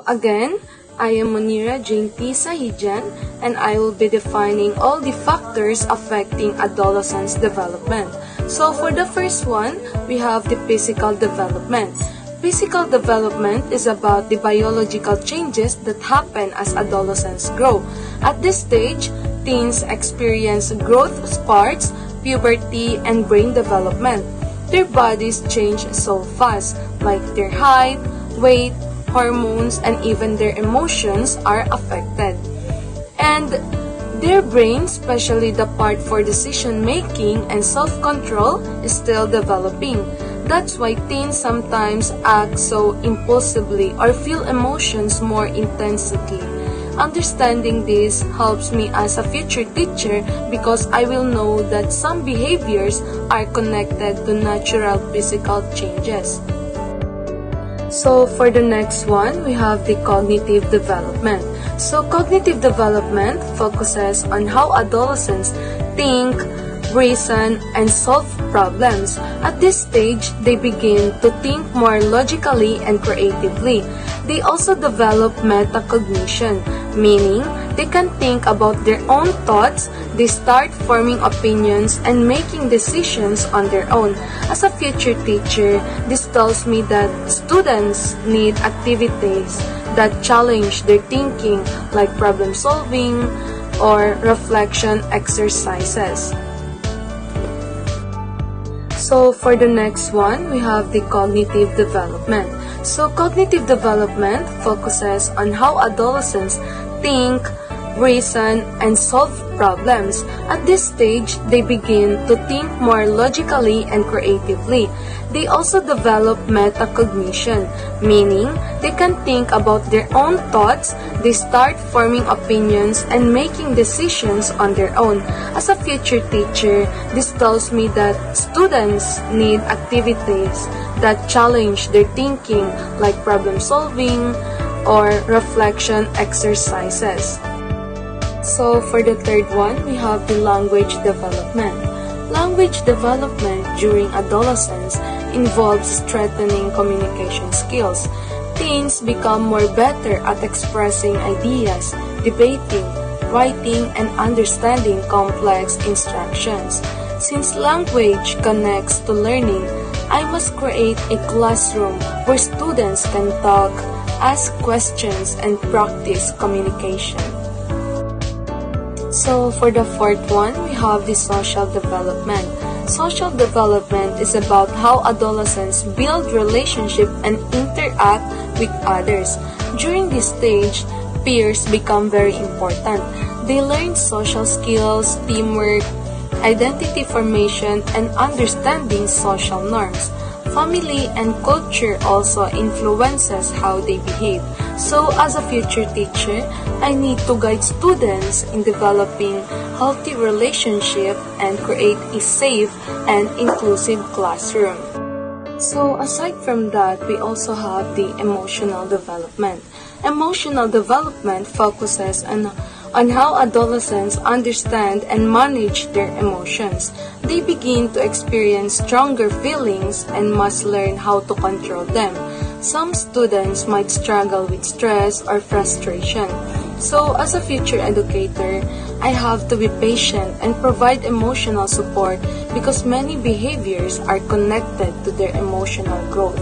again, I am Munira Jane P. Sahijan, and I will be defining all the factors affecting adolescence development. So for the first one, we have the physical development. Physical development is about the biological changes that happen as adolescents grow. At this stage, teens experience growth spurts, puberty, and brain development. Their bodies change so fast, like their height, weight, hormones, and even their emotions are affected. And their brain, especially the part for decision making and self-control, is still developing. That's why teens sometimes act so impulsively or feel emotions more intensely. Understanding this helps me as a future teacher because I will know that some behaviors are connected to natural physical changes. So for the next one, we have the cognitive development. So cognitive development focuses on how adolescents think, reason, and solve problems. At this stage, they begin to think more logically and creatively. They also develop metacognition, meaning they can think about their own thoughts, they start forming opinions and making decisions on their own. As a future teacher, this tells me that students need activities that challenge their thinking, like problem solving or reflection exercises. So for the next one, we have the cognitive development. So cognitive development focuses on how adolescents think, reason, and solve problems. At this stage, they begin to think more logically and creatively. They also develop metacognition, meaning they can think about their own thoughts, they start forming opinions and making decisions on their own. As a future teacher, this tells me that students need activities that challenge their thinking, like problem solving or reflection exercises. So for the third one, we have the language development. Language development during adolescence involves strengthening communication skills. Teens become more better at expressing ideas, debating, writing, and understanding complex instructions. Since language connects to learning, I must create a classroom where students can talk, ask questions, and practice communication. So for the fourth one, we have the social development. Social development is about how adolescents build relationships and interact with others. During this stage, peers become very important. They learn social skills, teamwork, identity formation, and understanding social norms. Family and culture also influences how they behave. So as a future teacher, I need to guide students in developing healthy relationships and create a safe and inclusive classroom. So aside from that, we also have the emotional development. Emotional development focuses on how adolescents understand and manage their emotions. They begin to experience stronger feelings and must learn how to control them. Some students might struggle with stress or frustration. So as a future educator, I have to be patient and provide emotional support because many behaviors are connected to their emotional growth.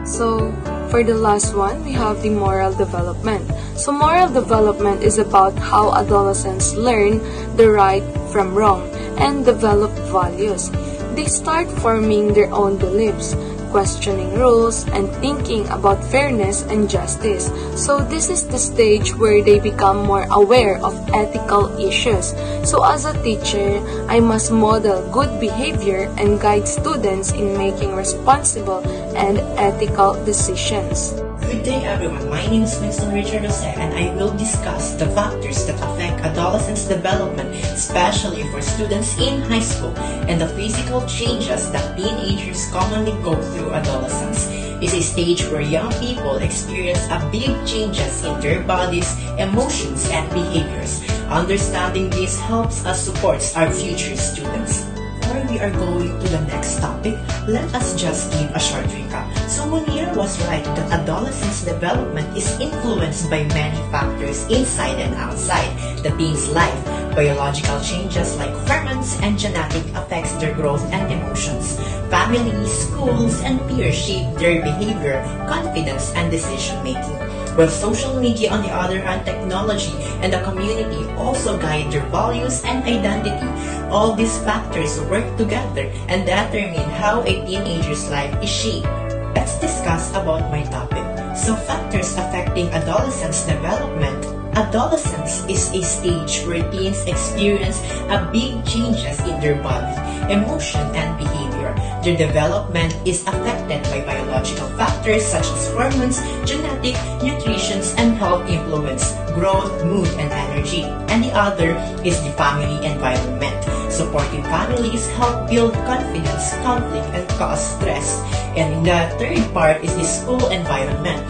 So for the last one, we have the moral development. So moral development is about how adolescents learn the right from wrong and develop values. They start forming their own beliefs, questioning rules, and thinking about fairness and justice. So this is the stage where they become more aware of ethical issues. So as a teacher, I must model good behavior and guide students in making responsible and ethical decisions. Good day everyone, my name is Winston Richard Jose and I will discuss the factors that affect adolescents' development, especially for students in high school, and the physical changes that teenagers commonly go through adolescence. It's a stage where young people experience a big changes in their bodies, emotions, and behaviors. Understanding this helps us support our future students. For we are going to the next topic, let us just give a short recap. So Munir was right that adolescence development is influenced by many factors inside and outside the teen's life. Biological changes like hormones and genetic affects their growth and emotions. Families, schools, and peers shape their behavior, confidence, and decision-making. While social media, on the other hand, technology and the community also guide their values and identity. All these factors work together and determine how a teenager's life is shaped. Let's discuss about my topic. So factors affecting adolescence development. Adolescence is a stage where teens experience a big changes in their body, emotion, and behavior. Their development is affected by biological factors such as hormones, genetic, nutrition, and health influence, growth, mood, and energy. And the other is the family environment. Supporting families help build confidence, conflict, and cause stress. And the third part is the school environment,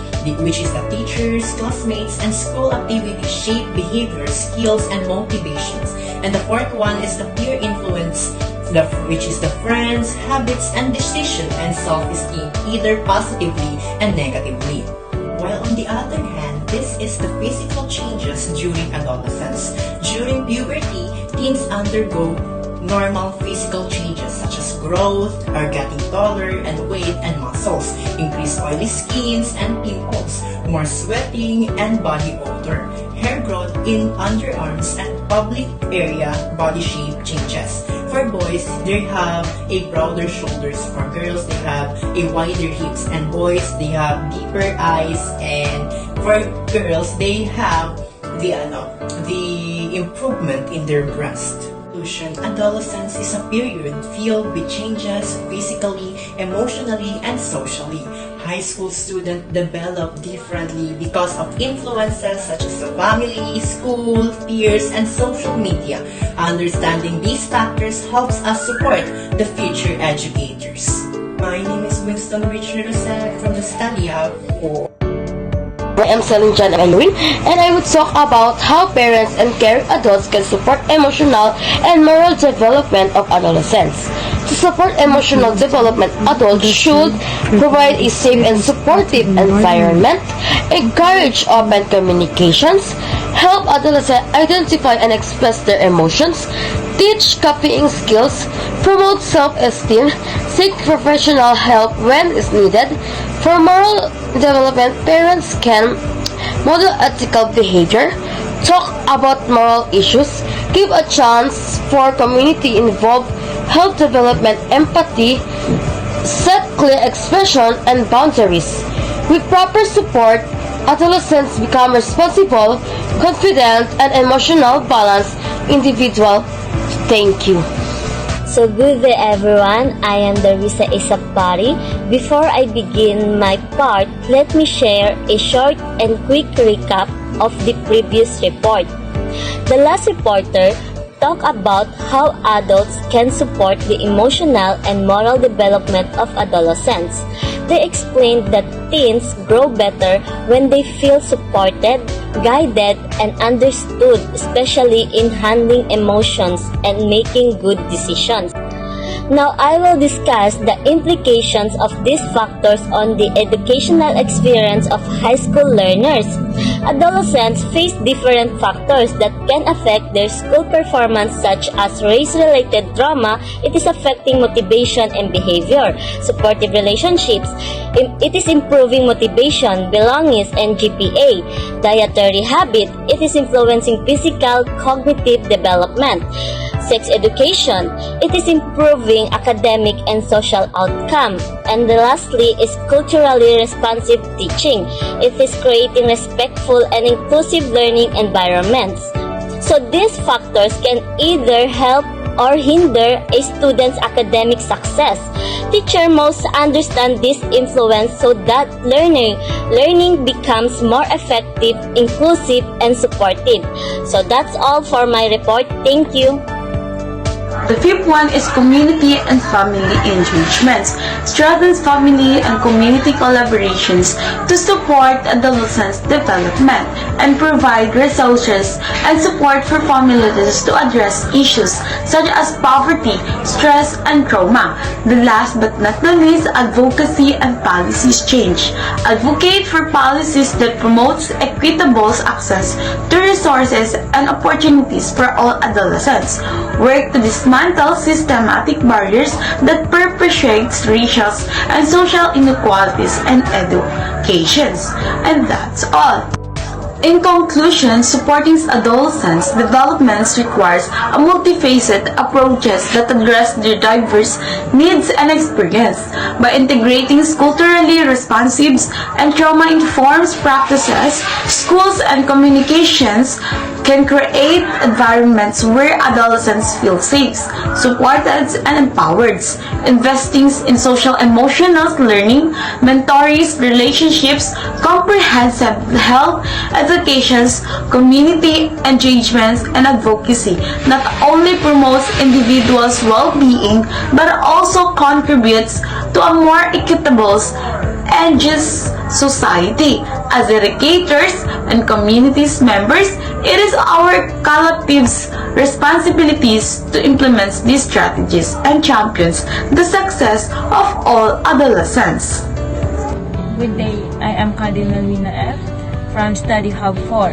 which is the teachers, classmates, and school activities shape behavior, skills, and motivations. And the fourth one is the peer influence, which is the friends, habits, and decision and self-esteem, either positively and negatively. While on the other hand, this is the physical changes during adolescence. During puberty, teens undergo normal physical changes such as growth, are getting taller and weight and muscles, increased oily skins and pimples, more sweating and body odor, hair growth in underarms and public area body shape changes. For boys, they have a broader shoulders. For girls, they have a wider hips. And boys, they have deeper eyes. And for girls, they have the improvement in their breast. Adolescence is a period filled with changes physically, emotionally, and socially. High school students develop differently because of influences such as the family, school, peers, and social media. Understanding these factors helps us support the future educators. My name is Winston Richard Rosette from the Study Hub for I am Celine John Elwin, and I would talk about how parents and caring adults can support emotional and moral development of adolescents. To support emotional development, adults should provide a safe and supportive environment, encourage open communications, help adolescents identify and express their emotions, teach copying skills, promote self-esteem, seek professional help when is needed. For moral development, parents can model ethical behavior, talk about moral issues, give a chance for community involved, help development empathy, set clear expression and boundaries. With proper support, adolescents become responsible, confident, and emotional balanced individual. Thank you. So good day everyone, I am Darisa Isapari. Before I begin my part, let me share a short and quick recap of the previous report. The last reporter talked about how adults can support the emotional and moral development of adolescents. They explained that teens grow better when they feel supported, guided, and understood, especially in handling emotions and making good decisions. Now I will discuss the implications of these factors on the educational experience of high school learners. Adolescents face different factors that can affect their school performance, such as race-related trauma. It is affecting motivation and behavior. Supportive relationships. It is improving motivation, belonging, and GPA. Dietary habit. It is influencing physical, cognitive development. Sex education. It is improving academic and social outcome. And lastly is culturally responsive teaching. It is creating respectful and inclusive learning environments. So these factors can either help or hinder a student's academic success. Teacher must understand this influence so that learning becomes more effective, inclusive, and supportive. So that's all for my report. Thank you. The fifth one is community and family engagements. Strengthens family and community collaborations to support adolescents' development and provide resources and support for families to address issues such as poverty, stress, and trauma. The last but not the least, advocacy and policies change. Advocate for policies that promotes equitable access to resources and opportunities for all adolescents. Work to dismantle systematic barriers that perpetuate racial and social inequalities and educations. And that's all. In conclusion, supporting adolescents' development requires a multifaceted approaches that address their diverse needs and experience. By integrating culturally responsive and trauma-informed practices, schools and communications can create environments where adolescents feel safe, supported, and empowered. Investing in social-emotional learning, mentoring, relationships, comprehensive health, educations, community engagements, and advocacy not only promotes individuals' well-being but also contributes to a more equitable and just society. As educators and communities members, it is our collective responsibilities to implement these strategies and champions the success of all adolescents. Good day, I am Cardinal Lina F. from Study Hub 4.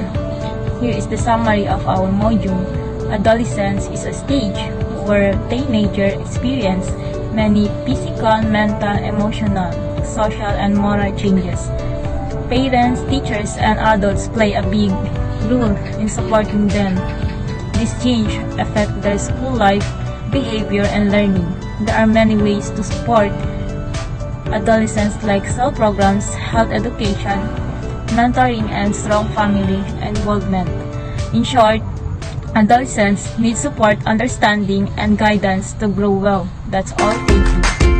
Here is the summary of our module. Adolescence is a stage where teenagers experience many physical, mental, emotional, social, and moral changes. Parents, teachers, and adults play a big role in supporting them. This change affects their school life, behavior, and learning. There are many ways to support adolescents like SEL programs, health education, mentoring, and strong family involvement. In short, adolescents need support, understanding, and guidance to grow well. That's all. Thank you.